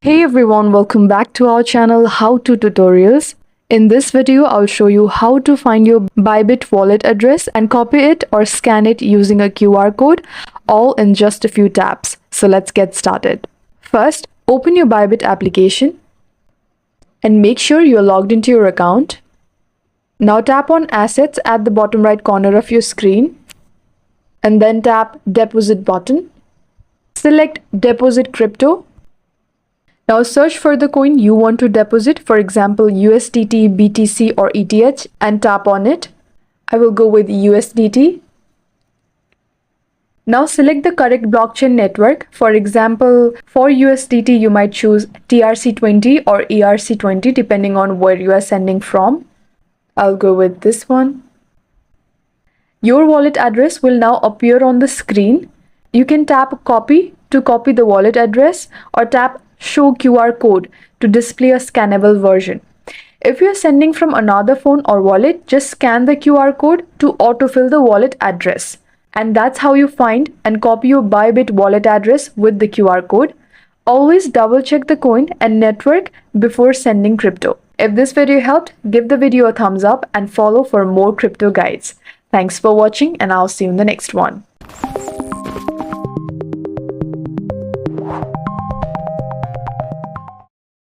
Hey everyone, welcome back to our channel How To Tutorials. In this video, I'll show you how to find your Bybit wallet address and copy it or scan it using a QR code, all in just a few taps. So let's get started. First, open your Bybit application and make sure you're logged into your account. Now tap on Assets at the bottom right corner of your screen and then tap Deposit button. Select Deposit Crypto. Now search for the coin you want to deposit, for example USDT, BTC or ETH, and tap on it. I will go with USDT. Now select the correct blockchain network. For example, for USDT you might choose TRC20 or ERC20 depending on where you are sending from. I'll go with this one. Your wallet address will now appear on the screen. You can tap Copy to copy the wallet address or tap Show QR code to display a scannable version. If you're sending from another phone or wallet, just scan the QR code to autofill the wallet address. And that's how you find and copy your Bybit wallet address with the QR code. Always double check the coin and network before sending crypto. If this video helped, give the video a thumbs up and follow for more crypto guides. Thanks for watching and I'll see you in the next one.